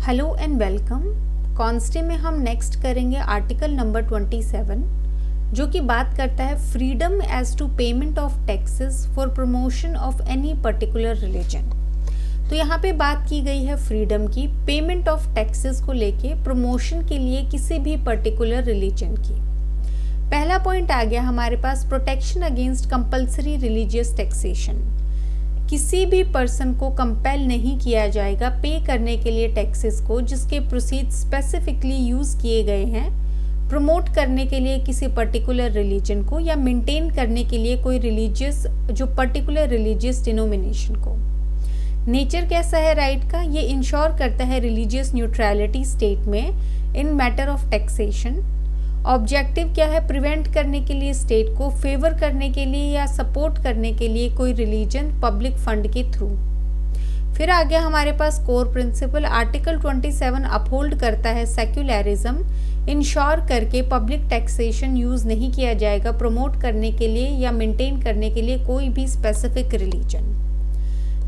Hello and welcome. कॉन्स्टे में हम next करेंगे आर्टिकल नंबर 27 जो कि बात करता है freedom as to payment of taxes for promotion of any particular religion. तो यहाँ पे बात की गई है फ्रीडम की पेमेंट ऑफ टैक्सेस को लेके प्रमोशन के लिए किसी भी पर्टिकुलर रिलीजन की। पहला पॉइंट आ गया हमारे पास protection against compulsory religious taxation. किसी भी पर्सन को कंपेल नहीं किया जाएगा पे करने के लिए टैक्सेस को जिसके प्रोसीड स्पेसिफिकली यूज़ किए गए हैं प्रमोट करने के लिए किसी पर्टिकुलर रिलीजन को या मेंटेन करने के लिए कोई रिलीजियस जो पर्टिकुलर रिलीजियस डिनोमिनेशन को। नेचर कैसा है राइट का, ये इंश्योर करता है रिलीजियस न्यूट्रलिटी स्टेट में इन मैटर ऑफ टैक्सेशन। ऑब्जेक्टिव क्या है, प्रिवेंट करने के लिए स्टेट को फेवर करने के लिए या सपोर्ट करने के लिए कोई रिलीजन पब्लिक फंड के थ्रू। फिर आ गया हमारे पास कोर प्रिंसिपल। आर्टिकल 27 अपहोल्ड करता है सेक्युलरिज्म, इंश्योर करके पब्लिक टैक्सेशन यूज नहीं किया जाएगा प्रमोट करने के लिए या मेंटेन करने के लिए कोई भी स्पेसिफिक रिलीजन।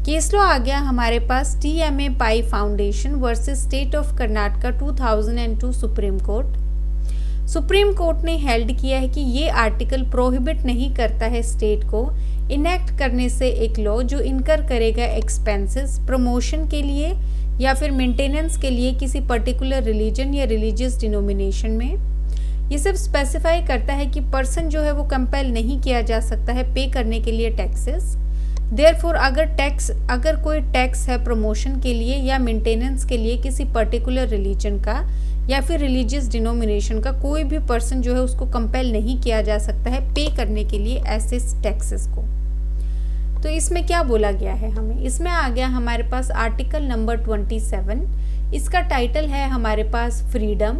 केस लॉ आ गया हमारे पास TMA pi foundation versus state of Karnataka 2002 supreme court. Supreme court ने हेल्ड किया है कि ये आर्टिकल प्रोहिबिट नहीं करता है स्टेट को इनेक्ट करने से एक लॉ जो इनकर करेगा एक्सपेंसेस प्रमोशन के लिए या फिर मेंटेनेंस के लिए किसी पर्टिकुलर रिलीजन या रिलीजियस डिनोमिनेशन में। ये सब स्पेसिफाई करता है कि पर्सन जो है वो कंपेल नहीं किया जा सकता है पे करने के लिए टैक्सेस। देयरफॉर अगर कोई टैक्स है प्रमोशन के लिए या मेंटेनेंस के लिए किसी पर्टिकुलर रिलीजन का या फिर रिलीजियस डिनोमिनेशन का, कोई भी पर्सन जो है उसको कंपेल नहीं किया जा सकता है पे करने के लिए ऐसे टैक्सेस को। तो इसमें क्या बोला गया है हमें, इसमें आ गया हमारे पास आर्टिकल नंबर 27। इसका टाइटल है हमारे पास freedom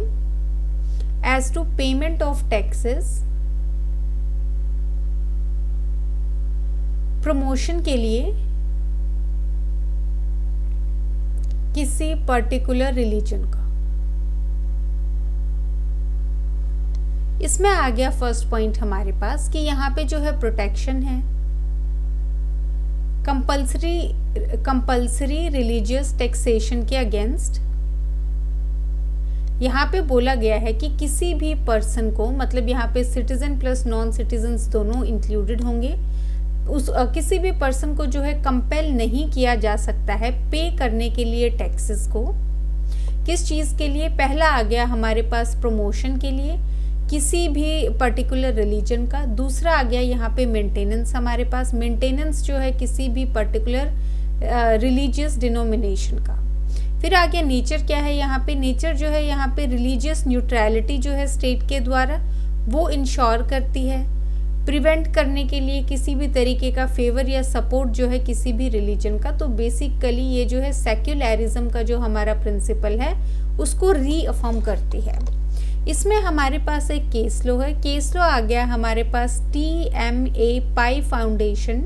as to payment of taxes promotion के लिए किसी पर्टिकुलर रिलीजन का। इसमें आ गया फर्स्ट पॉइंट हमारे पास कि यहाँ पे जो है प्रोटेक्शन है कंपल्सरी रिलीजियस टैक्सेशन के अगेंस्ट। यहाँ पे बोला गया है कि किसी भी पर्सन को, मतलब यहाँ पे सिटीजन प्लस नॉन सिटीजन्स दोनों इंक्लूडेड होंगे, किसी भी पर्सन को जो है कंपेल नहीं किया जा सकता है पे करने के लिए टैक्सेस को। किस चीज़ के लिए, पहला आ गया हमारे पास प्रमोशन के लिए किसी भी पर्टिकुलर रिलीजन का। दूसरा आ गया यहाँ पे मेंटेनेंस, हमारे पास मेंटेनेंस जो है किसी भी पर्टिकुलर रिलीजियस डिनोमिनेशन का। फिर आ गया नेचर क्या है, यहाँ पे नेचर जो है यहाँ पे रिलीजियस न्यूट्रलिटी जो है स्टेट के द्वारा वो इंश्योर करती है प्रिवेंट करने के लिए किसी भी तरीके का फेवर या सपोर्ट जो है किसी भी रिलीजन का। तो बेसिकली ये जो है सेक्युलरिज्म का जो हमारा प्रिंसिपल है उसको रीअफर्म करती है। इसमें हमारे पास एक केस लॉ है। केस लॉ आ गया हमारे पास TMA pi foundation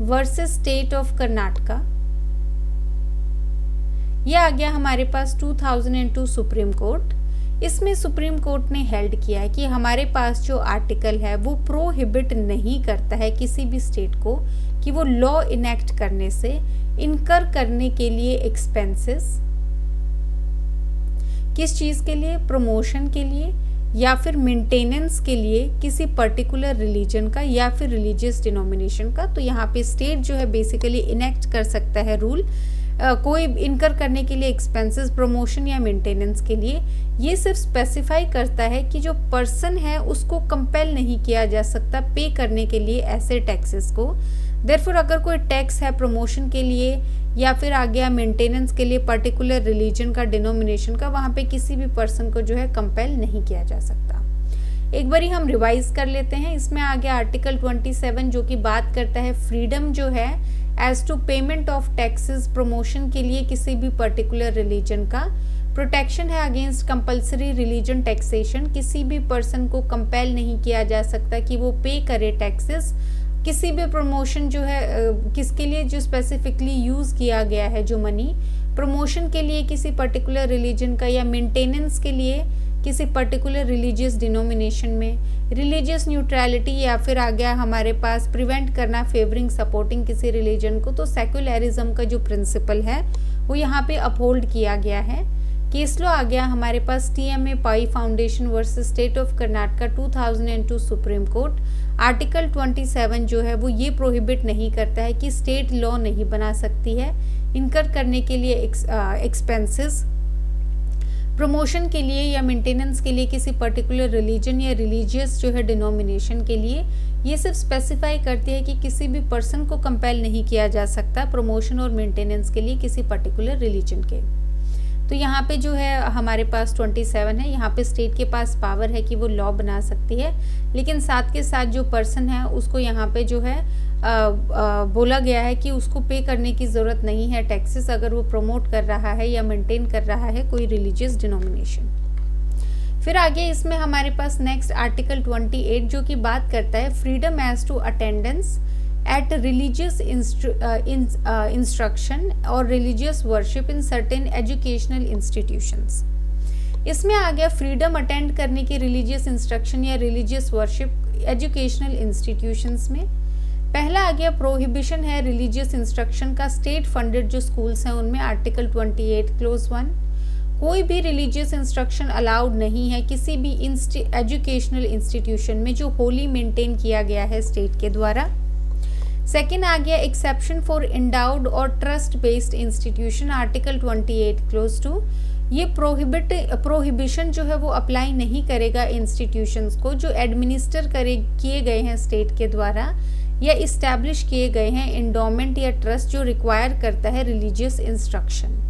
versus state of Karnataka. यह आ गया हमारे पास 2002 सुप्रीम कोर्ट। इसमें सुप्रीम कोर्ट ने हेल्ड किया है कि हमारे पास जो आर्टिकल है वो प्रोहिबिट नहीं करता है किसी भी स्टेट को कि वो लॉ इनेक्ट करने से इनकर करने के लिए एक्सपेंसेस किस चीज़ के लिए, प्रमोशन के लिए या फिर मेंटेनेंस के लिए किसी पर्टिकुलर रिलीजन का या फिर रिलीजियस डिनोमिनेशन का। तो यहाँ पे स्टेट जो है बेसिकली इनेक्ट कर सकता है रूल कोई इनकर करने के लिए एक्सपेंसेस प्रमोशन या मेंटेनेंस के लिए। ये सिर्फ स्पेसिफाई करता है कि जो पर्सन है उसको कंपेल नहीं किया जा सकता पे करने के लिए ऐसे टैक्सेस को। देयरफॉर अगर कोई टैक्स है प्रमोशन के लिए या फिर आ गया मेंटेनेंस के लिए पर्टिकुलर रिलीजन का डिनोमिनेशन का, वहाँ पे किसी भी पर्सन को जो है कंपेल नहीं किया जा सकता। एक बारी हम रिवाइज कर लेते हैं। इसमें आ गया आर्टिकल 27 जो कि बात करता है फ्रीडम जो है as to payment of taxes promotion के लिए किसी भी पर्टिकुलर रिलीजन का। प्रोटेक्शन है अगेंस्ट कंपल्सरी रिलीजन टैक्सेशन, किसी भी पर्सन को कंपेल नहीं किया जा सकता कि वो पे करे टैक्सेस किसी भी प्रमोशन जो है किसके लिए जो स्पेसिफिकली यूज़ किया गया है जो मनी प्रमोशन के लिए किसी पर्टिकुलर रिलीजन का या मेंटेनेंस के लिए किसी पर्टिकुलर रिलीजियस डिनोमिनेशन में, रिलीजियस न्यूट्रलिटी या फिर आ गया हमारे पास प्रिवेंट करना फेवरिंग सपोर्टिंग किसी रिलीजन को, तो सेक्युलरिज्म का जो प्रिंसिपल है वो यहाँ पे अपहोल्ड किया गया है। केस लॉ आ गया हमारे पास TMA pi foundation versus state of Karnataka 2002 supreme court. Article 27 जो है वो ये प्रोहिबिट नहीं करता है कि स्टेट लॉ नहीं बना सकती है इनकर करने के लिए एक्सपेंसेस प्रमोशन के लिए या मेंटेनेंस के लिए किसी पर्टिकुलर रिलीजन या रिलीजियस जो है डिनोमिनेशन के लिए। ये सिर्फ स्पेसिफाई करती है कि किसी भी पर्सन को कंपेल नहीं किया जा सकता प्रमोशन और मेंटेनेंस के लिए किसी पर्टिकुलर रिलीजन के। तो यहाँ पे जो है हमारे पास 27 है, यहाँ पे स्टेट के पास पावर है कि वो लॉ बना सकती है, लेकिन साथ के साथ जो पर्सन है उसको यहाँ पे जो है बोला गया है कि उसको पे करने की ज़रूरत नहीं है टैक्सेस अगर वो प्रमोट कर रहा है या मेंटेन कर रहा है कोई रिलीजियस डिनोमिनेशन। फिर आगे इसमें हमारे पास नेक्स्ट आर्टिकल 28 जो कि बात करता है freedom as to attendance at religious instruction और religious worship in certain educational institutions. इसमें आ गया फ्रीडम अटेंड करने की रिलीजियस इंस्ट्रक्शन या रिलीजियस वर्शिप एजुकेशनल इंस्टीट्यूशंस में। पहला आ गया प्रोहिबिशन है रिलीजियस इंस्ट्रक्शन का स्टेट फंडेड जो स्कूल्स हैं उनमें, आर्टिकल 28 क्लोज 1। कोई भी रिलीजियस इंस्ट्रक्शन अलाउड नहीं है किसी भी एजुकेशनल इंस्टीट्यूशन में जो होली मेंटेन किया गया है स्टेट के द्वारा। सेकेंड आ गया एक्सेप्शन फॉर एंडाउड और trust based institution, article 28 close 2। ये प्रोहिबिशन जो है वो अप्लाई नहीं करेगा इंस्टीट्यूशंस को जो एडमिनिस्टर किए गए हैं स्टेट के द्वारा या इस्टेब्लिश किए गए हैं एंडोमेंट या ट्रस्ट जो रिक्वायर करता है रिलीजियस इंस्ट्रक्शन।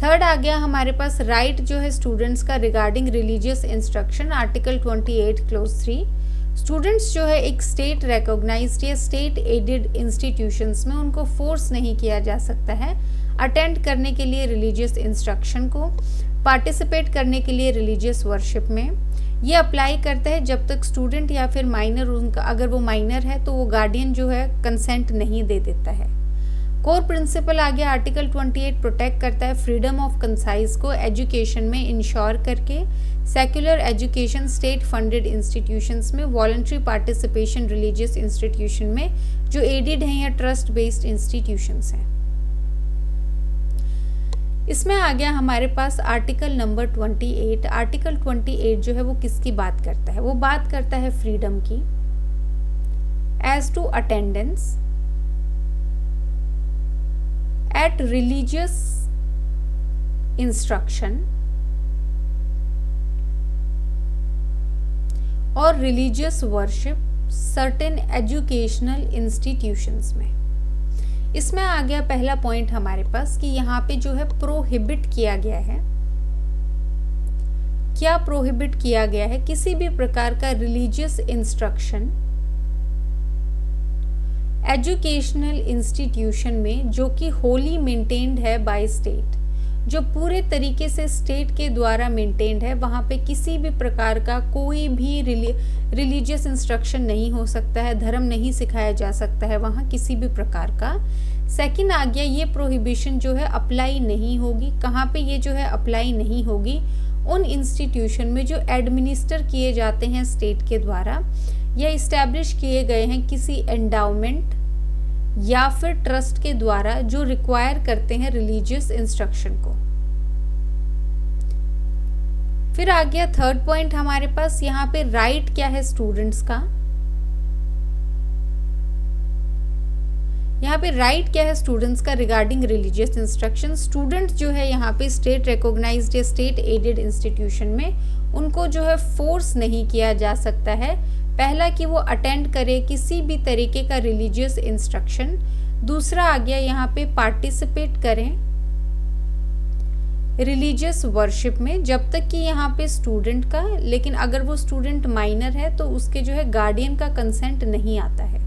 थर्ड आ गया हमारे पास राइट जो है स्टूडेंट्स का regarding religious instruction, article 28 close 3। Students जो है एक स्टेट रिकॉग्नाइज्ड या स्टेट एडेड इंस्टीट्यूशंस में उनको फोर्स नहीं किया जा सकता है अटेंड करने के लिए रिलीजियस इंस्ट्रक्शन को, पार्टिसिपेट करने के लिए रिलीजियस वर्शिप में। ये अप्लाई करता है जब तक स्टूडेंट या फिर माइनर उनका, अगर वो माइनर है तो वो गार्डियन जो है कंसेंट नहीं दे देता है। कोर प्रिंसिपल आ गया आर्टिकल 28 प्रोटेक्ट करता है फ्रीडम ऑफ कंसाइज को एजुकेशन में इंश्योर करके, secular education state funded institutions में, वॉलंटरी पार्टिसिपेशन रिलीजियस इंस्टीट्यूशन में जो एडेड हैं या ट्रस्ट बेस्ड इंस्टीट्यूशंस हैं। इसमें आ गया हमारे पास आर्टिकल नंबर 28। आर्टिकल 28 जो है वो किसकी बात करता है, वो बात करता है फ्रीडम की as to attendance at religious instruction और religious worship certain educational institutions में। इसमें आ गया पहला पॉइंट हमारे पास कि यहाँ पे जो है प्रोहिबिट किया गया है। क्या प्रोहिबिट किया गया है? किसी भी प्रकार का रिलीजियस इंस्ट्रक्शन एजुकेशनल इंस्टीट्यूशन में जो कि होली मेंटेन्ड है बाय स्टेट, जो पूरे तरीके से स्टेट के द्वारा मेंटेन्ड है, वहाँ पे किसी भी प्रकार का कोई भी रिलीजियस इंस्ट्रक्शन नहीं हो सकता है, धर्म नहीं सिखाया जा सकता है वहाँ किसी भी प्रकार का। सेकंड आ गया ये प्रोहिबिशन जो है अप्लाई नहीं होगी। कहाँ पे ये जो है अप्लाई नहीं होगी? उन इंस्टीट्यूशन में जो एडमिनिस्टर किए जाते हैं स्टेट के द्वारा या इस्टेब्लिश किए गए हैं किसी एंडाउमेंट या फिर ट्रस्ट के द्वारा जो रिक्वायर करते हैं रिलीजियस इंस्ट्रक्शन को। फिर आ गया थर्ड पॉइंट हमारे पास, यहाँ पे राइट क्या है स्टूडेंट्स का। यहाँ पे राइट क्या है स्टूडेंट्स का रिगार्डिंग रिलीजियस इंस्ट्रक्शन। स्टूडेंट जो है यहाँ पे स्टेट रिकॉग्नाइज्ड या स्टेट एडेड इंस्टीट्यूशन में उनको जो है फोर्स नहीं किया जा सकता है, पहला कि वो अटेंड करे किसी भी तरीके का रिलीजियस इंस्ट्रक्शन। दूसरा आ गया यहाँ पे पार्टिसिपेट करें रिलीजियस वर्शिप में जब तक कि यहाँ पे स्टूडेंट का, लेकिन अगर वो स्टूडेंट माइनर है तो उसके जो है गार्डियन का कंसेंट नहीं आता है।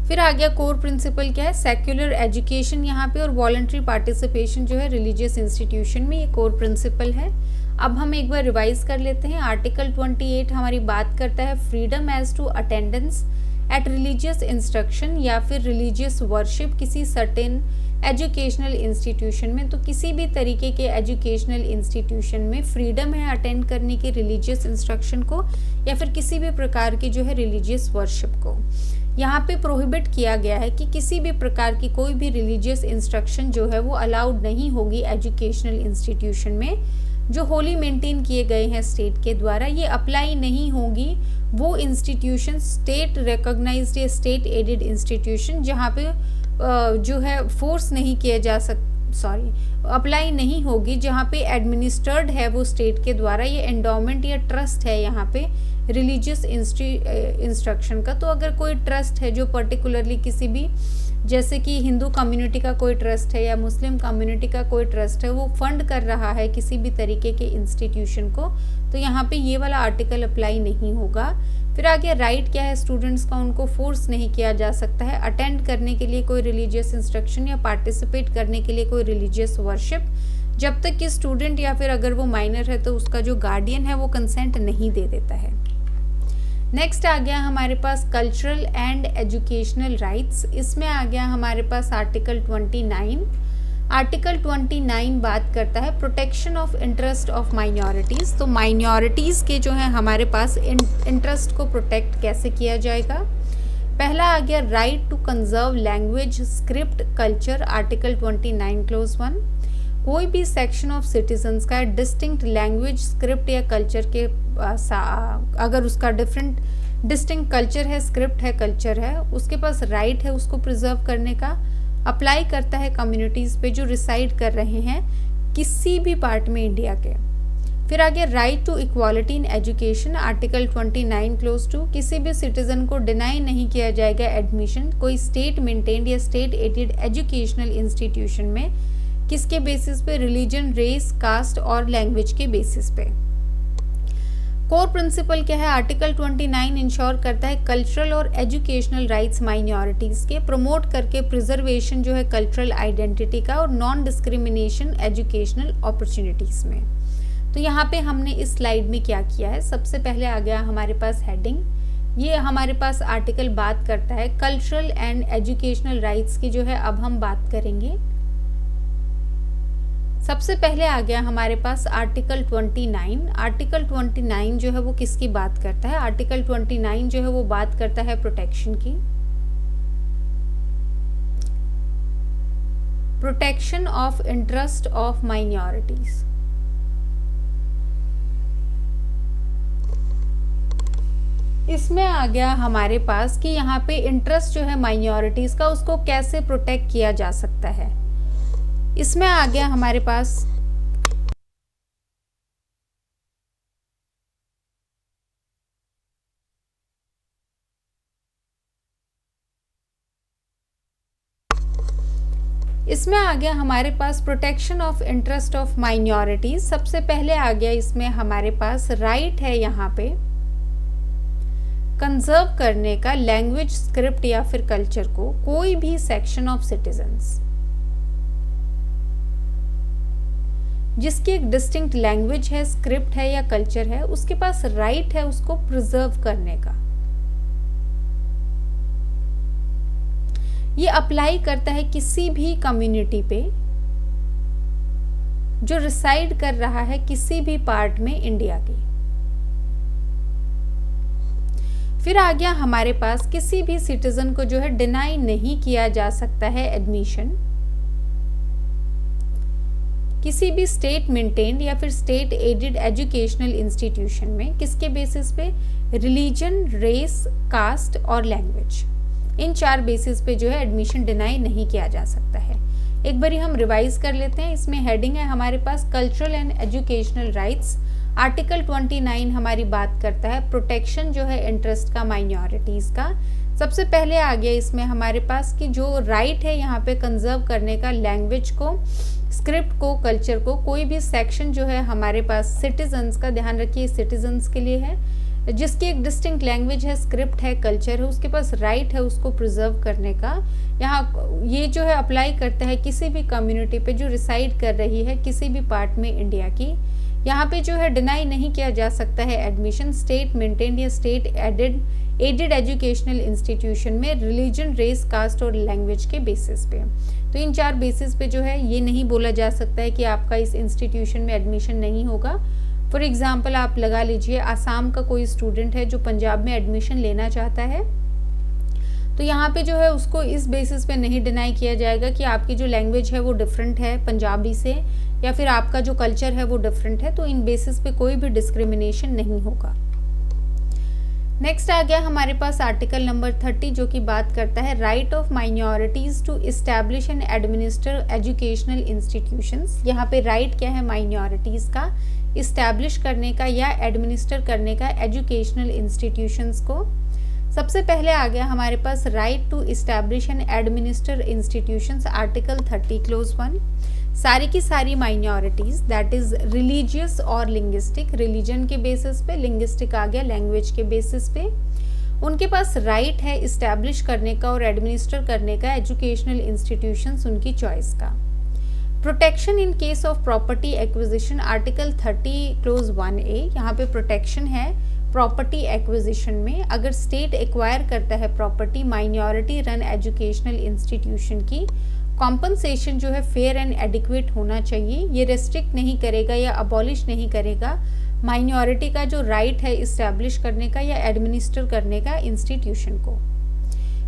फिर आ गया कोर प्रिंसिपल क्या है, सेक्युलर एजुकेशन यहाँ पे और वॉलंटरी पार्टिसिपेशन जो है रिलीजियस इंस्टीट्यूशन में, ये कोर प्रिंसिपल है। अब हम एक बार रिवाइज कर लेते हैं। आर्टिकल 28 हमारी बात करता है freedom as to attendance at religious instruction या फिर रिलीजियस वर्शिप किसी सर्टेन एजुकेशनल इंस्टीट्यूशन में। तो किसी भी तरीके के एजुकेशनल इंस्टीट्यूशन में फ्रीडम है अटेंड करने की रिलीजियस इंस्ट्रक्शन को या फिर किसी भी प्रकार की जो है रिलीजियस वर्शिप को। यहाँ पे प्रोहिबिट किया गया है कि किसी भी प्रकार की कोई भी रिलीजियस इंस्ट्रक्शन जो है वो अलाउड नहीं होगी एजुकेशनल इंस्टीट्यूशन में। जो होली मेंटेन किए गए हैं स्टेट के द्वारा, ये अप्लाई नहीं होगी वो इंस्टीट्यूशन स्टेट रिकॉग्नाइज्ड या स्टेट एडेड इंस्टीट्यूशन जहाँ पे जो है फोर्स नहीं किया जा अप्लाई नहीं होगी, जहाँ पे एडमिनिस्टर्ड है वो स्टेट के द्वारा, ये एंडोमेंट या ट्रस्ट है यहाँ पे रिलीजियस इंस्ट्रक्शन का। तो अगर कोई ट्रस्ट है जो पर्टिकुलरली किसी भी, जैसे कि हिंदू कम्युनिटी का कोई ट्रस्ट है या मुस्लिम कम्युनिटी का कोई ट्रस्ट है, वो फंड कर रहा है किसी भी तरीके के इंस्टीट्यूशन को, तो यहाँ पे ये वाला आर्टिकल अप्लाई नहीं होगा। फिर आगे राइट क्या है स्टूडेंट्स का, उनको फोर्स नहीं किया जा सकता है अटेंड करने के लिए कोई रिलीजियस इंस्ट्रक्शन या पार्टिसिपेट करने के लिए कोई रिलीजियस वर्शिप, जब तक कि स्टूडेंट या फिर अगर वो माइनर है तो उसका जो गार्डियन है वो कंसेंट नहीं दे देता है। नेक्स्ट आ गया हमारे पास कल्चरल एंड एजुकेशनल राइट्स। इसमें आ गया हमारे पास आर्टिकल 29। आर्टिकल 29 बात करता है protection of interest of minorities. तो माइनॉरिटीज़ के जो है हमारे पास इंटरेस्ट को प्रोटेक्ट कैसे किया जाएगा। पहला आ गया right to conserve language script culture, article 29 clause 1। कोई भी सेक्शन ऑफ सिटीजन्स का डिस्टिंक्ट लैंग्वेज स्क्रिप्ट या कल्चर के अगर उसका डिस्टिंक्ट कल्चर है, स्क्रिप्ट है, कल्चर है, उसके पास राइट है उसको प्रिजर्व करने का, अप्लाई करता है कम्युनिटीज़ पे जो रिसाइड कर रहे हैं किसी भी पार्ट में इंडिया के। फिर आगे right to equality in education, article 29 clause 2। किसी भी सिटीजन को डिनाई नहीं किया जाएगा एडमिशन कोई स्टेट मेंटेन्ड या स्टेट एडेड एजुकेशनल इंस्टीट्यूशन में, किसके बेसिस पे, रिलीजन, रेस, कास्ट और लैंग्वेज के बेसिस पे। कोर प्रिंसिपल क्या है, आर्टिकल 29 इंश्योर करता है कल्चरल और एजुकेशनल राइट्स माइनॉरिटीज़ के, प्रमोट करके प्रिजर्वेशन जो है कल्चरल आइडेंटिटी का और नॉन डिस्क्रिमिनेशन एजुकेशनल अपॉर्चुनिटीज़ में। तो यहाँ पे हमने इस स्लाइड में क्या किया है, सबसे पहले आ गया हमारे पास हेडिंग, ये हमारे पास आर्टिकल बात करता है कल्चरल एंड एजुकेशनल राइट्स की जो है अब हम बात करेंगे। सबसे पहले आ गया हमारे पास आर्टिकल 29। आर्टिकल 29 जो है वो किसकी बात करता है, आर्टिकल 29 जो है वो बात करता है प्रोटेक्शन की, protection of interest of minorities. इसमें आ गया हमारे पास कि यहाँ पे इंटरेस्ट जो है माइनॉरिटीज का उसको कैसे प्रोटेक्ट किया जा सकता है। इसमें आ गया हमारे पास protection of interest of minorities. सबसे पहले आ गया इसमें हमारे पास राइट है यहाँ पे कंजर्व करने का लैंग्वेज, स्क्रिप्ट या फिर कल्चर को कोई भी सेक्शन ऑफ सिटीजन्स जिसकी एक डिस्टिंक्ट लैंग्वेज है, स्क्रिप्ट है या कल्चर है, उसके पास राइट है उसको प्रिजर्व करने का। ये अप्लाई करता है किसी भी कम्युनिटी पे जो रिसाइड कर रहा है किसी भी पार्ट में इंडिया की। फिर आ गया हमारे पास किसी भी सिटीजन को जो है डिनाई नहीं किया जा सकता है एडमिशन किसी भी स्टेट मेंटेन्ड या फिर स्टेट एडेड एजुकेशनल इंस्टीट्यूशन में, किसके बेसिस पे, रिलीजन, रेस, कास्ट और लैंग्वेज, इन 4 बेसिस पे जो है एडमिशन डिनाई नहीं किया जा सकता है। एक बारी हम रिवाइज कर लेते हैं। इसमें हेडिंग है हमारे पास cultural and educational rights. Article 29 हमारी बात करता है प्रोटेक्शन जो है इंटरेस्ट का माइनॉरिटीज़ का। सबसे पहले आ गया इसमें हमारे पास कि जो राइट है यहाँ पे कंजर्व करने का लैंग्वेज को, स्क्रिप्ट को, कल्चर को, कोई भी सेक्शन जो है हमारे पास सिटीजन्स का, ध्यान रखिए सिटीजन्स के लिए है, जिसकी एक डिस्टिंक्ट लैंग्वेज है, स्क्रिप्ट है, कल्चर है, उसके पास राइट है उसको प्रिजर्व करने का। यहाँ ये जो है अप्लाई करता है किसी भी कम्युनिटी पे जो रिसाइड कर रही है किसी भी पार्ट में इंडिया की, यहाँ पे जो है डिनाई नहीं किया जा सकता है एडमिशन स्टेट मेंटेन्ड या स्टेट एडेड एजुकेशनल इंस्टीट्यूशन में रिलीजन, रेस, कास्ट और लैंग्वेज के बेसिस पे। तो इन 4 बेसिस पे जो है ये नहीं बोला जा सकता है कि आपका इस इंस्टीट्यूशन में एडमिशन नहीं होगा। फॉर एग्जाम्पल आप लगा लीजिए आसाम का कोई स्टूडेंट है जो पंजाब में एडमिशन लेना चाहता है, तो यहाँ पे जो है उसको इस बेसिस पे नहीं डिनाई किया जाएगा कि आपकी जो लैंग्वेज है वो डिफरेंट है पंजाबी से, या फिर आपका जो कल्चर है वो डिफरेंट है, तो इन बेसिस पे कोई भी डिस्क्रिमिनेशन नहीं होगा। नेक्स्ट आ गया हमारे पास आर्टिकल नंबर 30 जो कि बात करता है right of minorities to establish and administer educational institutions. यहाँ पे राइट क्या है माइनॉरिटीज का, इस्टेब्लिश करने का या एडमिनिस्टर करने का एजुकेशनल इंस्टीट्यूशंस को। सबसे पहले आ गया हमारे पास right to establish and administer institutions, article 30 clause 1। सारी की सारी माइनॉरिटीज दैट इज रिलीजियस और लिंग्विस्टिक, रिलीजन के बेसिस पे, लिंग्विस्टिक आ गया लैंग्वेज के बेसिस पे, उनके पास राइट है इस्टेब्लिश करने का और एडमिनिस्टर करने का एजुकेशनल इंस्टीट्यूशंस उनकी चॉइस का। Protection in case of property acquisition, article 30 close 1A। यहाँ पे प्रोटेक्शन है प्रॉपर्टी एक्विजिशन में, अगर स्टेट एक्वायर करता है property minority run educational institution की, कॉम्पनसेशन जो है फेयर एंड एडिक्वेट होना चाहिए। ये रेस्ट्रिक्ट नहीं करेगा या अबॉलिश नहीं करेगा माइनॉरिटी का जो राइट है इस्टेब्लिश करने का या एडमिनिस्टर करने का इंस्टीट्यूशन को।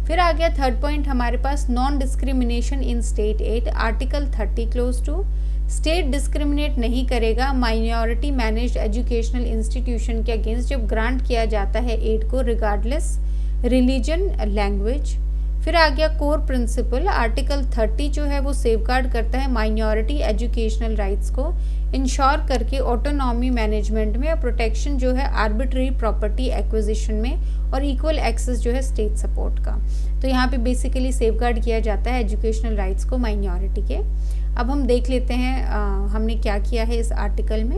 फिर आ गया थर्ड पॉइंट हमारे पास non discrimination in state aid, article 30 clause 2। State discriminate नहीं करेगा माइनॉरिटी मैनेज्ड एजुकेशनल इंस्टीट्यूशन के अगेंस्ट जब ग्रांट किया जाता है एड को, रिगार्डलेस रिलीजन, लैंग्वेज। फिर आ गया कोर प्रिंसिपल, आर्टिकल 30 जो है वो सेफगार्ड करता है माइनॉरिटी एजुकेशनल राइट्स को, इंश्योर करके ऑटोनॉमी मैनेजमेंट में, और प्रोटेक्शन जो है आर्बिट्ररी प्रॉपर्टी एक्विजिशन में, और इक्वल एक्सेस जो है स्टेट सपोर्ट का। तो यहाँ पे बेसिकली सेफगार्ड किया जाता है एजुकेशनल राइट्स को माइनॉरिटी के। अब हम देख लेते हैं हमने क्या किया है इस आर्टिकल में।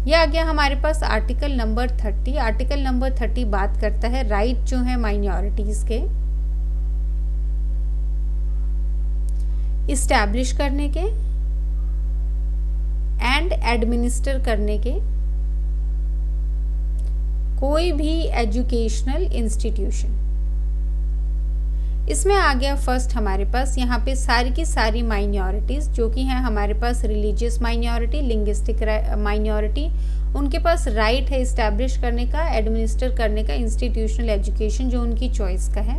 यह आ गया हमारे पास आर्टिकल नंबर 30। आर्टिकल नंबर 30 बात करता है राइट जो है माइनॉरिटीज के इस्टेब्लिश करने के एंड एडमिनिस्टर करने के कोई भी एजुकेशनल इंस्टीट्यूशन। इसमें आ गया फर्स्ट हमारे पास यहाँ पे सारी की सारी माइनॉरिटीज जो कि हैं हमारे पास रिलीजियस माइनॉरिटी, लिंग्विस्टिक माइनॉरिटी, उनके पास राइट है इस्टेब्लिश करने का, एडमिनिस्टर करने का इंस्टीट्यूशनल एजुकेशन जो उनकी चॉइस का है।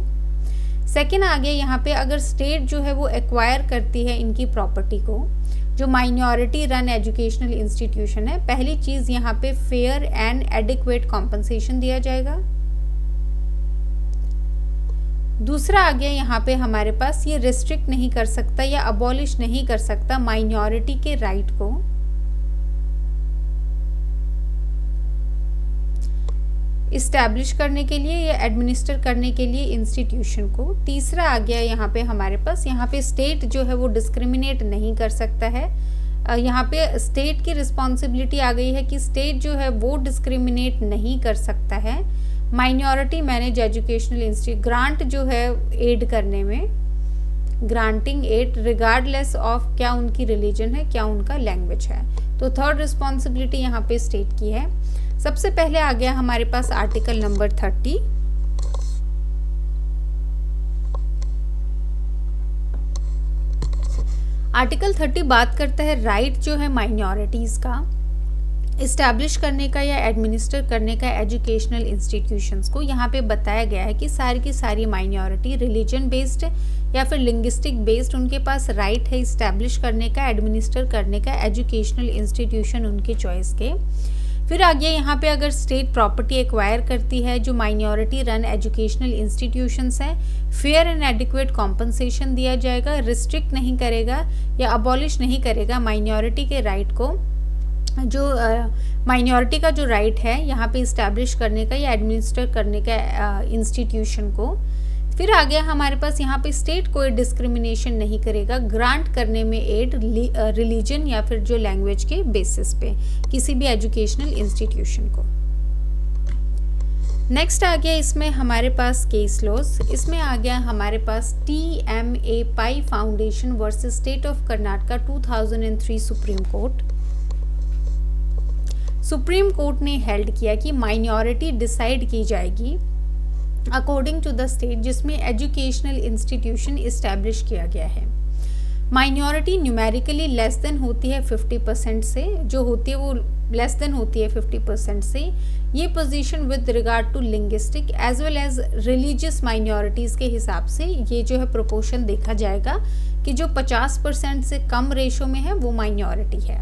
सेकेंड आ गया यहाँ पे अगर स्टेट जो है वो एक्वायर करती है इनकी प्रॉपर्टी को, जो माइनॉरिटी रन एजुकेशनल इंस्टीट्यूशन है, पहली चीज़ यहाँ पे फेयर एंड एडिक्वेट कॉम्पनसेशन दिया जाएगा। दूसरा आ गया यहाँ पे हमारे पास ये रिस्ट्रिक्ट नहीं कर सकता या अबॉलिश नहीं कर सकता माइनॉरिटी के राइट को। इस्टेब्लिश करने के लिए या एडमिनिस्टर करने के लिए इंस्टीट्यूशन को। तीसरा आ गया यहाँ पे हमारे पास, यहाँ पे स्टेट जो है वो डिस्क्रिमिनेट नहीं कर सकता है। यहाँ पे स्टेट की रिस्पॉन्सिबिलिटी आ गई है कि स्टेट जो है वो डिस्क्रिमिनेट नहीं कर सकता है minority manage educational institute grant जो है एड करने में, ग्रांटिंग एड रिगार्डलेस ऑफ क्या उनकी रिलीजन है, क्या उनका लैंग्वेज है। तो थर्ड रिस्पॉन्सिबिलिटी यहाँ पे स्टेट की है। सबसे पहले आ गया हमारे पास आर्टिकल नंबर 30। आर्टिकल 30 बात करता है राइट जो है माइनॉरिटीज का इस्टेब्लिश करने का या एडमिनिस्टर करने का एजुकेशनल इंस्टीट्यूशंस को। यहाँ पे बताया गया है कि सारी की सारी माइनॉरिटी रिलीजन बेस्ड या फिर लिंग्विस्टिक बेस्ड उनके पास राइट है इस्टेब्लिश करने का, एडमिनिस्टर करने का एजुकेशनल इंस्टीट्यूशन उनके चॉइस के। फिर आगे यहाँ पे अगर स्टेट प्रॉपर्टी एक्वायर करती है जो माइनॉरिटी रन एजुकेशनल इंस्टीट्यूशंस हैं, फेयर एंड एडिक्वेट कॉम्पनसेशन दिया जाएगा, रिस्ट्रिक्ट नहीं करेगा या अबॉलिश नहीं करेगा माइनॉरिटी के राइट को, जो माइनॉरिटी का जो राइट है यहाँ पे इस्टेब्लिश करने का या एडमिनिस्टर करने का इंस्टीट्यूशन को। फिर आ गया हमारे पास यहाँ पे स्टेट कोई डिस्क्रिमिनेशन नहीं करेगा ग्रांट करने में एड रिलीजन या फिर जो लैंग्वेज के बेसिस पे किसी भी एजुकेशनल इंस्टीट्यूशन को। नेक्स्ट आ गया इसमें हमारे पास केस लॉज। इसमें आ गया हमारे पास TMA pi foundation versus state of Karnataka 2003 supreme court. Supreme court ने हेल्ड किया कि माइनॉरिटी डिसाइड की जाएगी अकॉर्डिंग टू द स्टेट जिसमें एजुकेशनल इंस्टीट्यूशन इस्टेब्लिश किया गया है। माइनॉरिटी न्यूमेरिकली लेस देन होती है 50% से, जो होती है वो लेस देन होती है 50% से। ये position with regard to linguistic as well as religious minorities के हिसाब से ये जो है प्रोपोर्शन देखा जाएगा कि जो 50% से कम रेशो में है वो माइनॉरिटी है।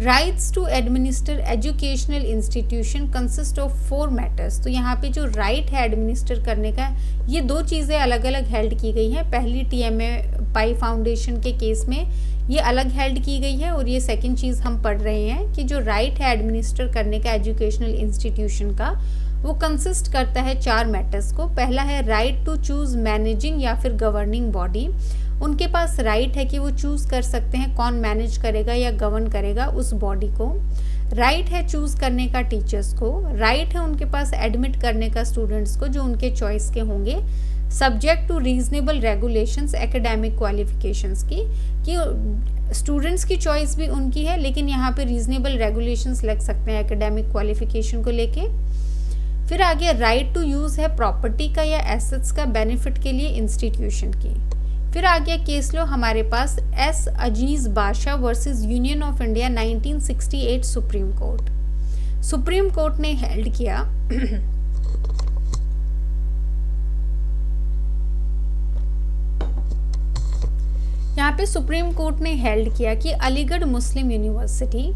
Rights to administer educational institution consist of 4 matters. तो यहाँ पे जो राइट है एडमिनिस्टर करने का, ये 2 चीज़ें अलग अलग हेल्ड की गई हैं। पहली TMA पाई फाउंडेशन के केस में ये अलग हेल्ड की गई है, और ये सेकंड चीज़ हम पढ़ रहे हैं कि जो राइट है एडमिनिस्टर करने का एजुकेशनल इंस्टीट्यूशन का, वो कंसिस्ट करता है 4 मैटर्स को। पहला है राइट टू चूज़ मैनेजिंग या फिर गवर्निंग बॉडी। उनके पास राइट है कि वो चूज़ कर सकते हैं कौन मैनेज करेगा या गवर्न करेगा उस बॉडी को। राइट है चूज़ करने का टीचर्स को। राइट है उनके पास एडमिट करने का स्टूडेंट्स को जो उनके चॉइस के होंगे, subject to reasonable regulations academic qualifications की, कि स्टूडेंट्स की चॉइस भी उनकी है, लेकिन यहाँ पे रीजनेबल रेगुलेशंस लग सकते हैं एकेडमिक क्वालिफिकेशन को लेके। फिर आगे राइट टू यूज़ है प्रॉपर्टी का या एसेट्स का बेनिफिट के लिए इंस्टीट्यूशन की। फिर आगे केस लो हमारे पास एस अजीज बादशाह versus union of India 1968 supreme court. Supreme court ने हेल्ड किया यहाँ पे सुप्रीम कोर्ट ने हेल्ड किया कि अलीगढ़ मुस्लिम यूनिवर्सिटी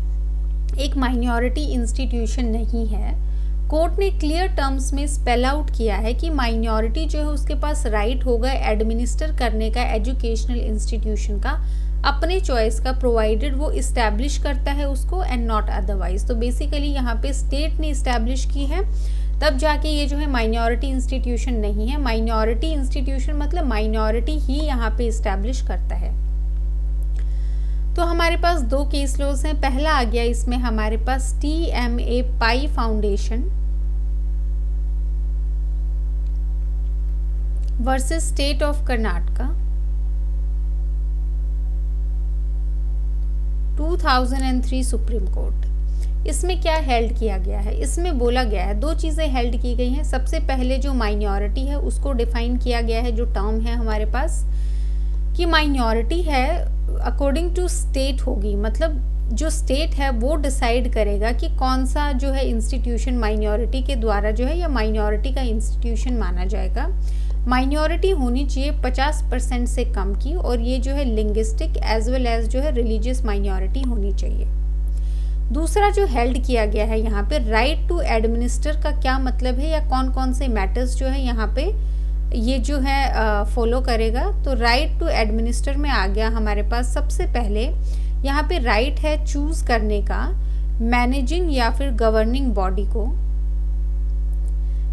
एक माइनॉरिटी इंस्टीट्यूशन नहीं है। कोर्ट ने क्लियर टर्म्स में स्पेल आउट किया है कि माइनॉरिटी जो है उसके पास राइट होगा एडमिनिस्टर करने का एजुकेशनल इंस्टीट्यूशन का अपने चॉइस का, प्रोवाइडेड वो इस्टेब्लिश करता है उसको एंड नॉट अदरवाइज। तो बेसिकली यहाँ पे स्टेट ने इस्टेब्लिश की है, तब जाके ये जो है माइनॉरिटी इंस्टीट्यूशन नहीं है। माइनॉरिटी इंस्टीट्यूशन मतलब माइनॉरिटी ही यहाँ पे इस्टेब्लिश करता है। तो हमारे पास 2 केस लॉज हैं। पहला आ गया इसमें हमारे पास TMA pi foundation versus state of Karnataka 2003 supreme court. इसमें क्या हेल्ड किया गया है, इसमें बोला गया है 2 चीज़ें हेल्ड की गई हैं। सबसे पहले जो माइनॉरिटी है उसको डिफाइन किया गया है, जो टर्म है हमारे पास कि माइनॉरिटी है अकॉर्डिंग टू स्टेट होगी, मतलब जो स्टेट है वो डिसाइड करेगा कि कौन सा जो है इंस्टीट्यूशन माइनॉरिटी के द्वारा जो है या माइनॉरिटी का इंस्टीट्यूशन माना जाएगा। माइनॉरिटी होनी चाहिए 50% से कम की, और ये जो है लिंग्विस्टिक एज वेल एज जो है रिलीजियस माइनॉरिटी होनी चाहिए। दूसरा जो हेल्ड किया गया है यहाँ पे राइट टू एडमिनिस्टर का क्या मतलब है या कौन कौन से मैटर्स जो है यहाँ पे ये जो है फॉलो करेगा। तो राइट टू एडमिनिस्टर में आ गया हमारे पास सबसे पहले यहाँ पे राइट है चूज करने का मैनेजिंग या फिर गवर्निंग बॉडी को।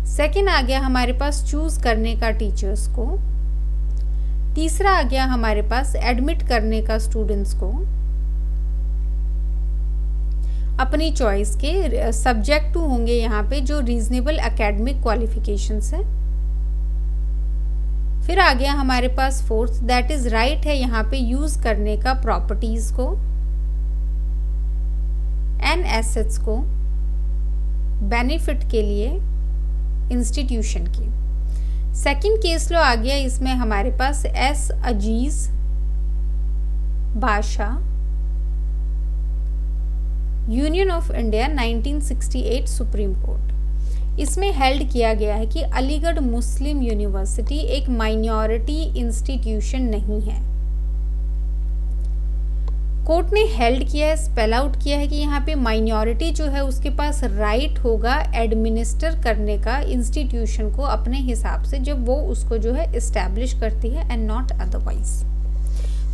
सेकंड आ गया हमारे पास चूज करने का टीचर्स को। तीसरा आ गया हमारे पास एडमिट करने का स्टूडेंट्स को अपनी चॉइस के। सब्जेक्ट टू होंगे यहाँ पे जो रीजनेबल एकेडमिक क्वालिफिकेशंस है। फिर आ गया हमारे पास फोर्थ दैट इज राइट है यहाँ पे यूज करने का प्रॉपर्टीज को एंड एसेट्स को बेनिफिट के लिए इंस्टीट्यूशन की। सेकंड केस लो आ गया इसमें हमारे पास एस अजीज बादशाह union of India 1968 supreme court. इसमें हेल्ड किया गया है कि अलीगढ़ मुस्लिम यूनिवर्सिटी एक माइनॉरिटी इंस्टीट्यूशन नहीं है। कोर्ट ने हेल्ड किया है, स्पेल आउट किया है कि यहाँ पे माइनॉरिटी जो है उसके पास राइट होगा एडमिनिस्टर करने का इंस्टीट्यूशन को अपने हिसाब से, जब वो उसको जो है इस्टेब्लिश करती है एंड नॉट अदरवाइज।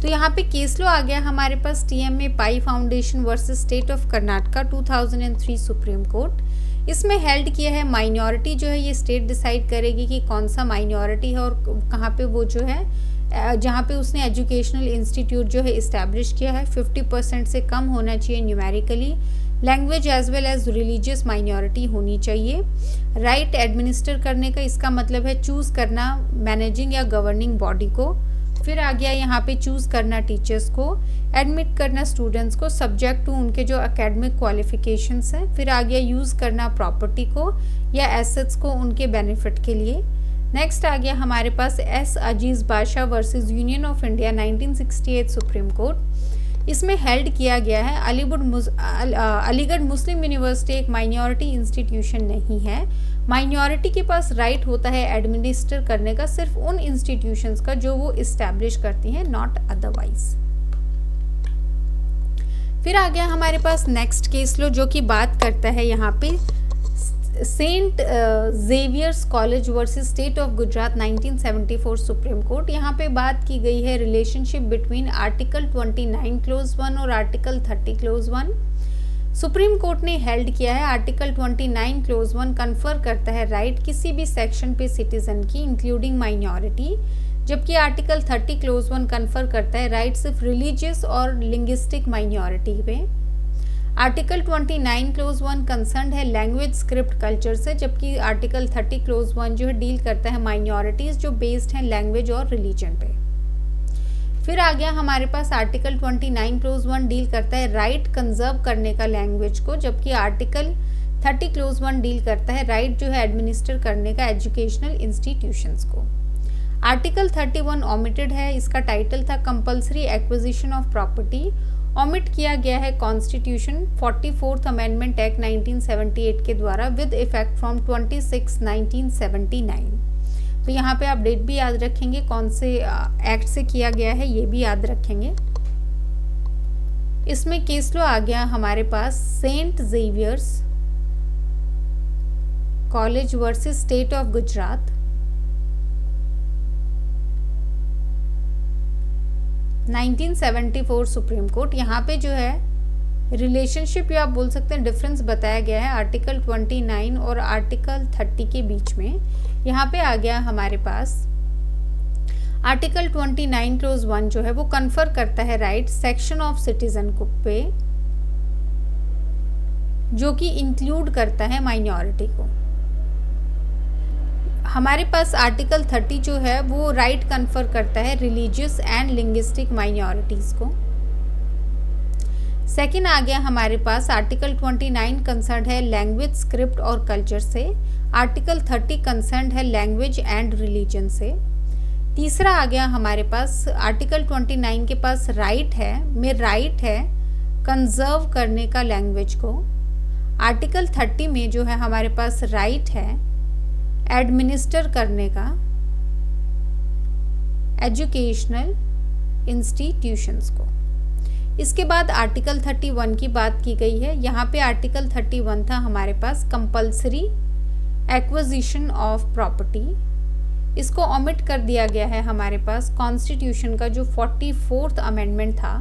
तो यहाँ पे केस लो आ गया हमारे पास TMA pi foundation versus state of Karnataka 2003 supreme court. इसमें हेल्ड किया है माइनॉरिटी जो है ये स्टेट डिसाइड करेगी कि कौन सा माइनॉरिटी है और कहाँ पे वो जो है जहाँ पे उसने एजुकेशनल इंस्टीट्यूट जो है इस्टेब्लिश किया है 50% से कम होना चाहिए numerically. Language as well as religious minority होनी चाहिए। राइट एडमिनिस्टर करने का इसका मतलब है चूज़ करना मैनेजिंग या गवर्निंग बॉडी को। फिर आ गया यहाँ पे चूज़ करना टीचर्स को, एडमिट करना स्टूडेंट्स को सब्जेक्ट टू उनके जो एकेडमिक क्वालिफिकेशंस हैं। फिर आ गया यूज़ करना प्रॉपर्टी को या एसेट्स को उनके बेनिफिट के लिए। नेक्स्ट आ गया हमारे पास एस अजीज़ बादशाह versus union of India 1968 supreme court. इसमें हेल्ड किया गया है अलीगढ़ मुस्लिम यूनिवर्सिटी एक माइनॉरिटी इंस्टीट्यूशन नहीं है। माइनॉरिटी के पास राइट होता है एडमिनिस्टर करने का सिर्फ उन इंस्टीट्यूशंस का जो वो इस्टेब्लिश करती हैं, नॉट अदरवाइज। फिर आ गया हमारे पास नेक्स्ट केस लो, जो कि बात करता है यहाँ पे Saint Xavier's college versus state of Gujarat 1974 supreme court. यहाँ पे बात की गई है रिलेशनशिप बिटवीन आर्टिकल 29 क्लोज 1 और आर्टिकल 30 क्लोज 1। सुप्रीम कोर्ट ने हेल्ड किया है आर्टिकल 29 क्लोज 1 कन्फर करता है राइट किसी भी सेक्शन पे सिटीजन की इंक्लूडिंग माइनॉरिटी, जबकि आर्टिकल 30 क्लोज 1 कन्फर करता है राइट सिर्फ रिलीजियस और लिंग्विस्टिक माइनॉरिटी पे। आर्टिकल 29 क्लोज 1 कंसर्न है लैंग्वेज स्क्रिप्ट कल्चर से, जबकि आर्टिकल 30 क्लोज 1 जो है डील करता है माइनॉरिटीज़ जो बेस्ड हैं लैंग्वेज और रिलीजन पे। फिर आ गया हमारे पास आर्टिकल 29 क्लोज 1 डील करता है राइट कंजर्व करने का लैंग्वेज को, जबकि आर्टिकल 30 क्लोज 1 डील करता है राइट जो है एडमिनिस्टर करने का एजुकेशनल इंस्टीट्यूशंस को। आर्टिकल 31 ओमिटेड है, इसका टाइटल था compulsory acquisition of property. Omit किया गया है कॉन्स्टिट्यूशन 44th अमेंडमेंट एक्ट 1978 के द्वारा विद इफेक्ट फ्रॉम 26/1979। तो यहाँ पे आप डेट भी याद रखेंगे, कौन से एक्ट से किया गया है ये भी याद रखेंगे। इसमें केस लो आ गया हमारे पास saint Xavier's college versus state of Gujarat 1974 supreme court. यहाँ पे जो है रिलेशनशिप या आप बोल सकते हैं डिफरेंस बताया गया है आर्टिकल 29 और आर्टिकल 30 के बीच में। यहाँ पे आ गया हमारे पास आर्टिकल 29 क्लोज 1 जो है वो कन्फर करता है राइट सेक्शन ऑफ सिटीजन को पे, जो कि इंक्लूड करता है माइनॉरिटी को। हमारे पास आर्टिकल 30 जो है वो राइट कन्फर करता है रिलीजियस एंड लिंग्विस्टिक माइनॉरिटीज़ को। सेकेंड आ गया हमारे पास आर्टिकल 29 कंसर्न है लैंग्वेज स्क्रिप्ट और कल्चर से। आर्टिकल 30 कंसर्न है लैंग्वेज एंड रिलीजन से। तीसरा आ गया हमारे पास आर्टिकल 29 के पास राइट है कंजर्व करने का लैंग्वेज को। आर्टिकल 30 में जो है हमारे पास राइट है एडमिनिस्टर करने का एजुकेशनल इंस्टीट्यूशंस को। इसके बाद आर्टिकल 31 की बात की गई है। यहाँ पे आर्टिकल 31 था हमारे पास कंपल्सरी एक्विजिशन ऑफ प्रॉपर्टी, इसको ओमिट कर दिया गया है हमारे पास कॉन्स्टिट्यूशन का जो 44th अमेंडमेंट था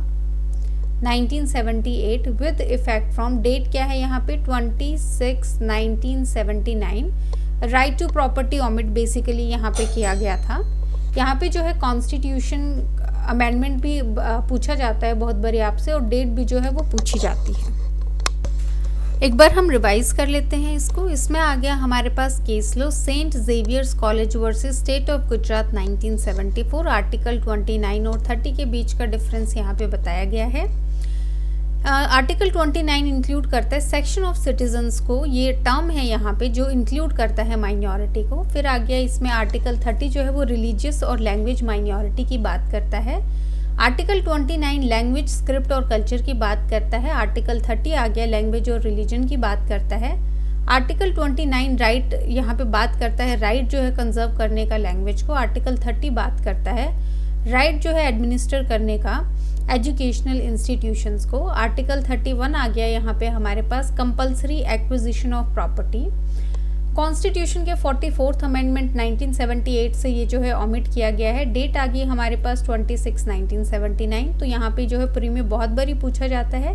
1978 विद इफेक्ट फ्रॉम डेट क्या है यहाँ पे 26/1979। Right to property omit basically यहाँ पे किया गया था। यहाँ पे जो है कॉन्स्टिट्यूशन अमेंडमेंट भी पूछा जाता है बहुत बारी आपसे, और डेट भी जो है वो पूछी जाती है। एक बार हम रिवाइज कर लेते हैं इसको। इसमें आ गया हमारे पास case law saint Xavier's college versus state of Gujarat 1974। Article 29 और 30 के बीच का डिफरेंस यहाँ पे बताया गया है। आर्टिकल 29 इंक्लूड करता है सेक्शन ऑफ सिटीजन्स को, ये टर्म है यहाँ पे जो इंक्लूड करता है माइनॉरिटी को। फिर आ गया इसमें आर्टिकल 30 जो है वो रिलीजियस और लैंग्वेज माइनॉरिटी की बात करता है। आर्टिकल 29 लैंग्वेज स्क्रिप्ट और कल्चर की बात करता है। आर्टिकल 30 आ गया लैंग्वेज और रिलीजन की बात करता है। आर्टिकल 29 राइट यहाँ पे बात करता है राइट जो है कंजर्व करने का लैंग्वेज को। आर्टिकल 30 बात करता है राइट जो है एडमिनिस्टर करने का एजुकेशनल इंस्टीट्यूशंस को। आर्टिकल 31 आ गया यहाँ पे हमारे पास compulsory acquisition of property. Constitution के 44th अमेंडमेंट 1978 से ये जो है ओमिट किया गया है। डेट आ गई हमारे पास 26/1979। तो यहाँ पे जो है प्री में बहुत बारी पूछा जाता है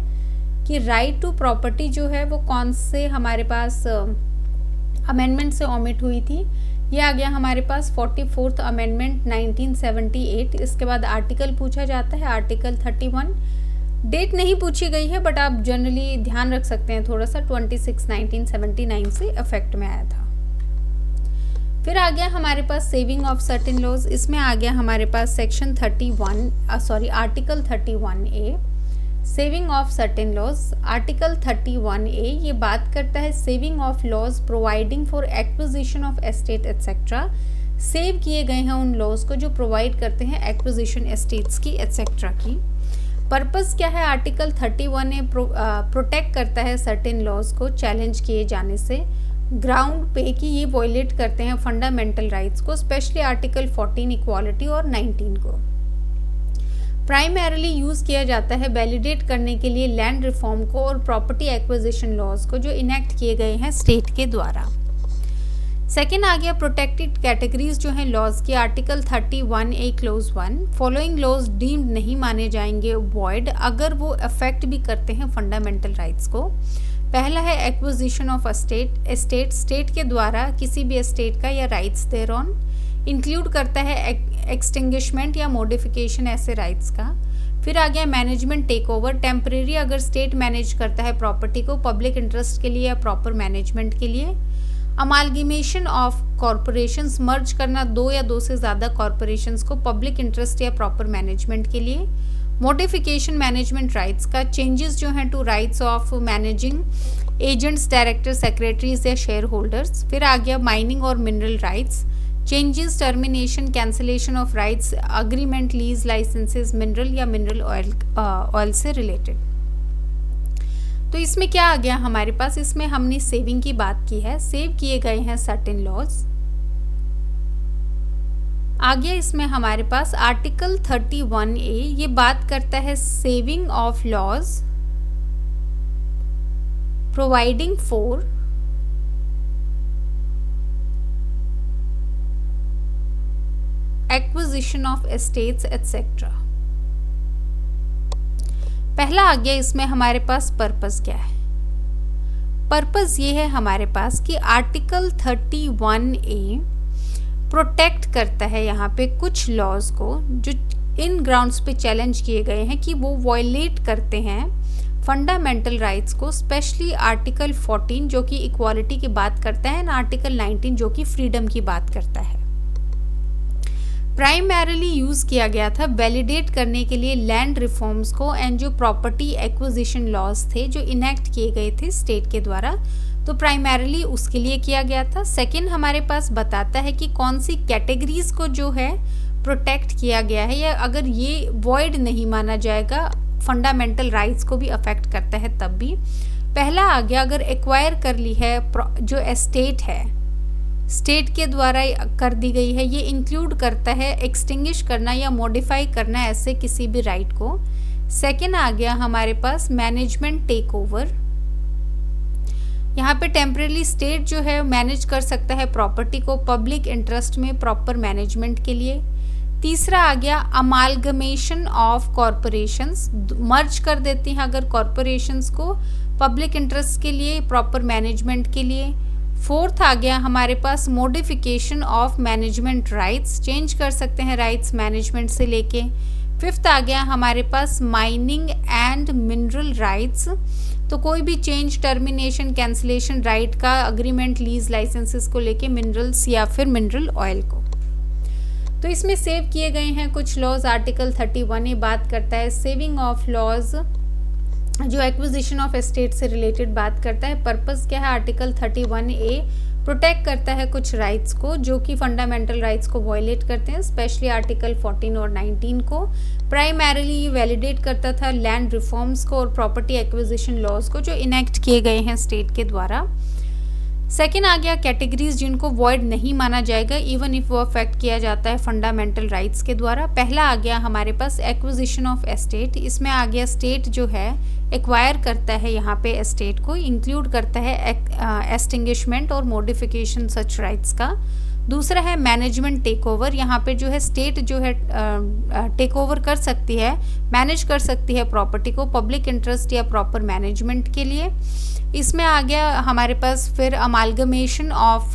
कि राइट टू प्रॉपर्टी जो है वो कौन से हमारे पास अमेंडमेंट से ओमिट हुई थी। ये आ गया हमारे पास 44th अमेंडमेंट 1978। इसके बाद आर्टिकल पूछा जाता है आर्टिकल 31। डेट नहीं पूछी गई है बट आप जनरली ध्यान रख सकते हैं थोड़ा सा 26/1979 से इफेक्ट में आया था। फिर आ गया हमारे पास सेविंग ऑफ सर्टेन लॉज, इसमें आ गया हमारे पास section article 31A saving of certain laws. Article 31A ये बात करता है saving of laws providing for acquisition of estate etcetera. Save किए गए हैं उन लॉज को जो प्रोवाइड करते हैं एक्विजिशन एस्टेट्स की एक्सेट्रा की। पर्पस क्या है? आर्टिकल 31A प्रोटेक्ट करता है सर्टेन लॉज को चैलेंज किए जाने से ग्राउंड पे कि ये वॉयलेट करते हैं फंडामेंटल राइट्स को, स्पेशली आर्टिकल 14 इक्वालिटी और 19 को। प्राइमरीली यूज़ किया जाता है वैलिडेट करने के लिए लैंड रिफॉर्म को और प्रॉपर्टी एक्विजिशन लॉज को जो इनेक्ट किए गए हैं स्टेट के द्वारा। सेकेंड आ गया प्रोटेक्टेड कैटेगरीज जो हैं लॉज की। Article 31A clause 1 following laws deemed नहीं माने जाएंगे वॉइड अगर वो अफेक्ट भी करते हैं फंडामेंटल राइट्स को। पहला है एक्विजिशन ऑफ एस्टेट स्टेट के द्वारा किसी भी एस्टेट का या राइट्स देयरऑन। इंक्लूड करता है एक्सटिंग्विशमेंट या मॉडिफिकेशन ऐसे राइट्स का। फिर आ गया मैनेजमेंट टेक ओवर, टेम्परेरी अगर स्टेट मैनेज करता है प्रॉपर्टी को पब्लिक इंटरेस्ट के लिए या प्रॉपर मैनेजमेंट के लिए। अमालगमेशन ऑफ कॉरपोरेशंस, मर्ज करना दो या दो से ज़्यादा कॉरपोरेशंस को पब्लिक इंटरेस्ट या प्रॉपर मैनेजमेंट के लिए। मॉडिफिकेशन मैनेजमेंट राइट्स का, चेंजेस जो हैं to rights of managing agents, director, secretaries या शेयर होल्डर्स। फिर आ गया माइनिंग और mineral rights, changes, termination, cancellation of rights, agreement, lease, licences, mineral या मिनरल ऑयल से रिलेटेड। तो इसमें क्या आ गया हमारे पास? इसमें हमने सेविंग की बात की है, सेव किए गए हैं सर्टेन लॉज। आ गया इसमें हमारे पास आर्टिकल 31A ये बात करता है saving of laws providing for acquisition of estates etcetera. पहला आ गया इसमें हमारे पास पर्पस क्या है? पर्पस ये है हमारे पास कि आर्टिकल 31A प्रोटेक्ट करता है यहाँ पे कुछ लॉज को जो इन ग्राउंड्स पे चैलेंज किए गए हैं कि वो वॉयलेट करते हैं फंडामेंटल राइट्स को, स्पेशली आर्टिकल 14 जो कि इक्वालिटी की बात करता है एंड आर्टिकल 19 जो कि फ्रीडम की बात करता है। प्राइमरीली यूज़ किया गया था वैलिडेट करने के लिए लैंड रिफॉर्म्स को एंड जो प्रॉपर्टी एक्विजिशन लॉज थे जो इनेक्ट किए गए थे स्टेट के द्वारा, तो प्राइमरीली उसके लिए किया गया था। सेकंड हमारे पास बताता है कि कौन सी कैटेगरीज को जो है प्रोटेक्ट किया गया है या अगर ये वॉइड नहीं माना जाएगा फंडामेंटल राइट्स को भी अफेक्ट करता है तब भी। पहला आ गया अगर एक्वायर कर ली है जो एस्टेट है स्टेट के द्वारा कर दी गई है, ये इंक्लूड करता है एक्सटिंग्विश करना या मॉडिफाई करना ऐसे किसी भी राइट को। सेकंड आ गया हमारे पास मैनेजमेंट टेक ओवर, यहाँ पे टेम्परेरी स्टेट जो है मैनेज कर सकता है प्रॉपर्टी को पब्लिक इंटरेस्ट में प्रॉपर मैनेजमेंट के लिए। तीसरा आ गया अमालगमेशन ऑफ कॉरपोरेशंस, मर्ज कर देती हैं अगर कॉरपोरेशंस को पब्लिक इंटरेस्ट के लिए प्रॉपर मैनेजमेंट के लिए। फोर्थ आ गया हमारे पास modification of management rights, change कर सकते हैं राइट्स मैनेजमेंट से लेके। फिफ्थ आ गया हमारे पास माइनिंग एंड मिनरल राइट्स, तो कोई भी चेंज, टर्मिनेशन, कैंसिलेशन राइट का अग्रीमेंट, लीज, लाइसेंसेस को लेके मिनरल्स या फिर मिनरल ऑयल को। तो इसमें सेव किए गए हैं कुछ लॉज। आर्टिकल 31A बात करता है सेविंग ऑफ लॉज जो एक्विजिशन ऑफ एस्टेट से रिलेटेड बात करता है। पर्पस क्या है? आर्टिकल 31A प्रोटेक्ट करता है कुछ राइट्स को जो कि फंडामेंटल राइट्स को वॉयलेट करते हैं, स्पेशली आर्टिकल 14 और 19 को। प्राइमरीली वैलिडेट करता था लैंड रिफॉर्म्स को और प्रॉपर्टी एक्विजिशन लॉज को जो इनेक्ट किए गए हैं स्टेट के द्वारा। सेकेंड आ गया कैटेगरीज जिनको वॉइड नहीं माना जाएगा इवन इफ वो अफेक्ट किया जाता है फंडामेंटल राइट्स के द्वारा। पहला आ गया हमारे पास एक्विजिशन ऑफ एस्टेट, इसमें आ गया स्टेट जो है एक्वायर करता है यहाँ पे एस्टेट को, इंक्लूड करता है एक्सटिंग्विशमेंट और मॉडिफिकेशन सच राइट्स का। दूसरा है मैनेजमेंट टेक ओवर, यहाँ पे जो है स्टेट जो है टेक ओवर कर सकती है, मैनेज कर सकती है प्रॉपर्टी को पब्लिक इंटरेस्ट या प्रॉपर मैनेजमेंट के लिए। इसमें आ गया हमारे पास फिर amalgamation of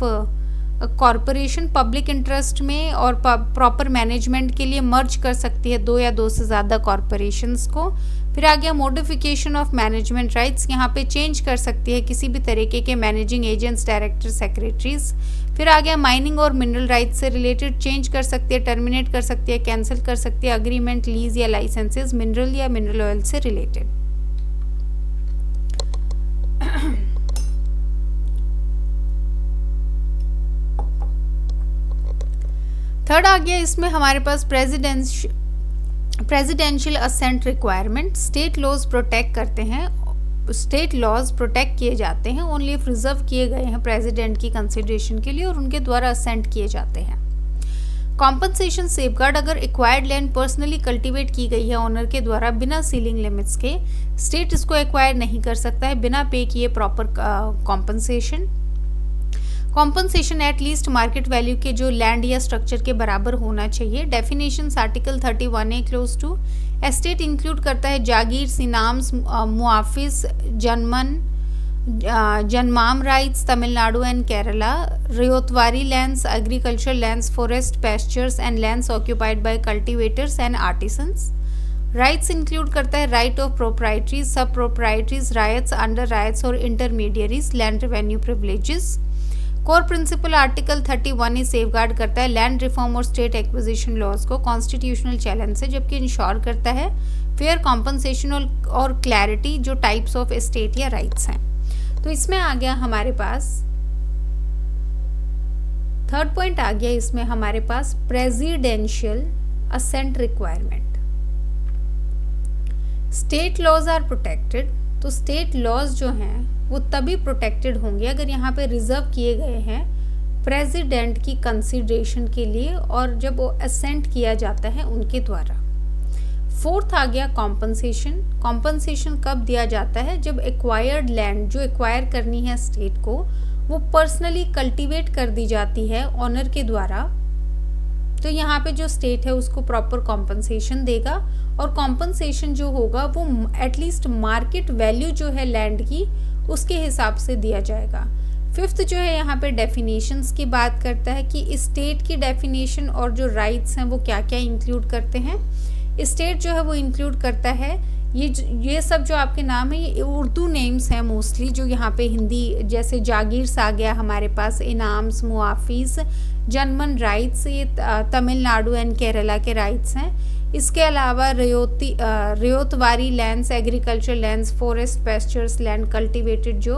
corporation public interest में और प्रॉपर मैनेजमेंट के लिए मर्ज कर सकती है दो या दो से ज़्यादा कॉरपोरेशंस को। फिर आ गया मॉडिफिकेशन ऑफ मैनेजमेंट राइट्स, यहाँ पे चेंज कर सकती है किसी भी तरीके के मैनेजिंग एजेंट्स, डायरेक्टर, सेक्रेटरीज। फिर आ गया माइनिंग और मिनरल राइट्स से रिलेटेड, चेंज कर सकती है, टर्मिनेट कर सकती है, कैंसिल कर सकती है अग्रीमेंट, लीज या लाइसेंसेस मिनरल या मिनरल ऑयल से रिलेटेड। थर्ड आ गया इसमें हमारे पास presidential assent requirement. State laws protect करते हैं, स्टेट लॉज प्रोटेक्ट किए जाते हैं ओनली इफ रिजर्व किए गए हैं प्रेसिडेंट की कंसिडरेशन के लिए और उनके द्वारा असेंट किए जाते हैं। कॉम्पनसेशन सेफगार्ड, अगर एक्वायर्ड लैंड पर्सनली कल्टीवेट की गई है ऑनर के द्वारा बिना सीलिंग लिमिट्स के, स्टेट इसको एक्वायर नहीं कर सकता है बिना पे किए proper compensation. Compensation at least market value के जो लैंड या स्ट्रक्चर के बराबर होना चाहिए। Definitions article 31A clause two, estate include करता है jagir, inams, muafis, janmam rights Tamil Nadu and Kerala, ryotwari lands, agriculture lands, forest, pastures and lands occupied by cultivators and artisans. Rights include करता है राइट ऑफ प्रोप्राइटरीज, सब प्रोप्राइटरीज, राइट्स, अंडर राइट्स और intermediaries, land revenue privileges. Core principle article 31A safeguard करता है land reform और state acquisition laws को constitutional challenge से, जबकि इंश्योर करता है फेयर कॉम्पनसेशन और क्लैरिटी जो टाइप्स ऑफ एस्टेट या राइट्स हैं। तो इसमें आ गया हमारे पास थर्ड पॉइंट आ गया इसमें हमारे पास presidential assent requirement. State laws are protected, तो स्टेट लॉज जो हैं वो तभी प्रोटेक्टेड होंगे अगर यहाँ पे रिजर्व किए गए हैं प्रेसिडेंट की कंसिडरेशन के लिए और जब वो असेंट किया जाता है उनके द्वारा। फोर्थ आ गया कॉम्पनसेशन। कॉम्पनसेशन कब दिया जाता है? जब एक्वायर्ड लैंड जो एक्वायर करनी है स्टेट को वो पर्सनली कल्टीवेट कर दी जाती है ऑनर के द्वारा, तो यहाँ पे जो स्टेट है उसको प्रॉपर कॉम्पनसेशन देगा और कॉम्पनसेशन जो होगा वो एटलीस्ट मार्केट वैल्यू जो है लैंड की उसके हिसाब से दिया जाएगा। फिफ्थ जो है यहाँ पे डेफिनेशंस की बात करता है कि स्टेट की डेफिनेशन और जो राइट्स हैं वो क्या क्या इंक्लूड करते हैं। स्टेट जो है वो इंक्लूड करता है ये सब जो आपके नाम है ये उर्दू नेम्स हैं मोस्टली, जो यहाँ पे हिंदी जैसे जागीर्स आ गया हमारे पास, इनाम्स, मुआफिस, जनमन राइट्स, ये तमिलनाडु एंड केरला के राइट्स हैं। इसके अलावा ryotwari lands, agriculture lands, forest, pastures land cultivated जो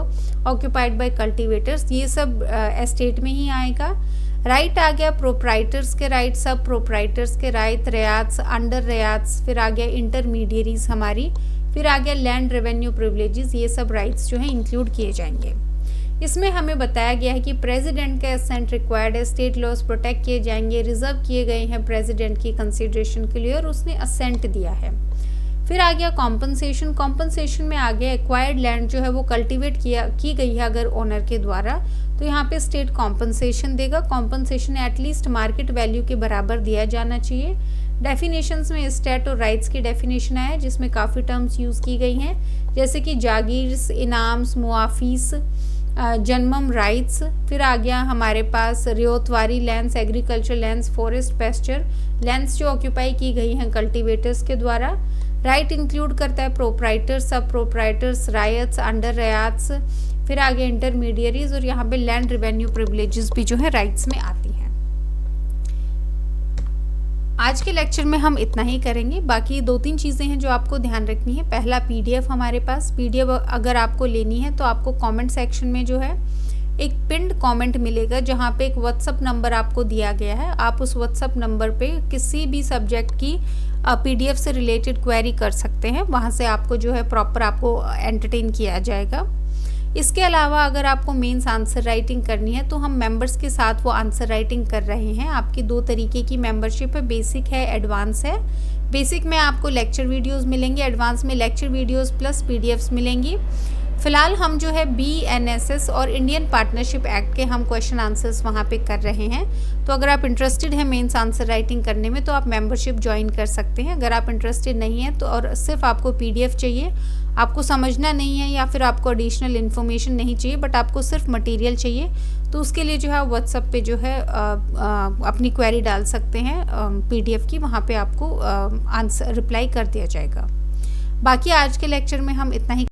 ऑक्यूपाइड बाय कल्टीवेटर्स, ये सब एस्टेट में ही आएगा। राइट आ गया प्रोप्राइटर्स के राइट, सब प्रोप्राइटर्स के राइट, रियात्स, अंडर रियात्स, फिर आ गया इंटरमीडियरीज हमारी, फिर आ गया लैंड रेवेन्यू प्रिविलेजेस, ये सब राइट्स जो हैं इंक्लूड किए जाएंगे। इसमें हमें बताया गया है कि प्रेसिडेंट का असेंट रिक्वायर्ड है, स्टेट लॉज प्रोटेक्ट किए जाएंगे, रिजर्व किए गए हैं प्रेसिडेंट की कंसिडरेशन के लिए और उसने असेंट दिया है। फिर आ गया कॉम्पनसेशन। कॉम्पनसेशन में आ गया एक्वायर्ड लैंड जो है वो कल्टीवेट की गई है अगर ओनर के द्वारा, तो यहाँ पे स्टेट कॉम्पनसेशन देगा। कॉम्पनसेशन एटलीस्ट मार्केट वैल्यू के बराबर दिया जाना चाहिए। डेफिनेशंस में स्टेट और राइट्स की डेफिनेशन आया जिसमें काफ़ी टर्म्स यूज़ की गई हैं जैसे कि जागीर्स, इनाम्स, मुआफिस, जन्मम राइट्स। फिर आ गया हमारे पास ryotwari lands, agriculture lands, forest, pasture lands जो ऑक्यूपाई की गई हैं कल्टीवेटर्स के द्वारा। राइट इंक्लूड करता है प्रोप्राइटर्स, सब प्रोप्राइटर्स, रायट्स, अंडर रायट्स, फिर आगे इंटरमीडियरीज और यहाँ पे लैंड रेवेन्यू प्रिविलेजेस भी जो है राइट्स में आती हैं। आज के लेक्चर में हम इतना ही करेंगे। बाकी 2-3 चीज़ें हैं जो आपको ध्यान रखनी है। पहला PDF हमारे पास, PDF अगर आपको लेनी है तो आपको कमेंट सेक्शन में जो है एक पिन्ड कमेंट मिलेगा जहाँ पे एक व्हाट्सअप नंबर आपको दिया गया है। आप उस व्हाट्सअप नंबर पे किसी भी सब्जेक्ट की PDF से रिलेटेड क्वेरी कर सकते हैं, वहाँ से आपको जो है प्रॉपर आपको एंटरटेन किया जाएगा। इसके अलावा अगर आपको मेंस आंसर राइटिंग करनी है तो हम मेंबर्स के साथ वो आंसर राइटिंग कर रहे हैं। आपकी 2 तरीके की मेंबरशिप है, बेसिक है, एडवांस है। बेसिक में आपको लेक्चर वीडियोस मिलेंगे, एडवांस में लेक्चर वीडियोस प्लस PDFs मिलेंगी। फिलहाल हम जो है BNSS और इंडियन पार्टनरशिप एक्ट के हम क्वेश्चन आंसर्स वहाँ पे कर रहे हैं। तो अगर आप इंटरेस्टेड हैं मेंस आंसर राइटिंग करने में तो आप मेंबरशिप ज्वाइन कर सकते हैं। अगर आप इंटरेस्टेड नहीं हैं तो और सिर्फ आपको PDF चाहिए, आपको समझना नहीं है या फिर आपको एडिशनल इन्फॉर्मेशन नहीं चाहिए बट आपको सिर्फ मटेरियल चाहिए, तो उसके लिए जो है व्हाट्सएप पे जो है अपनी क्वेरी डाल सकते हैं PDF की, वहाँ पे आपको आंसर रिप्लाई कर दिया जाएगा। बाकी आज के लेक्चर में हम इतना ही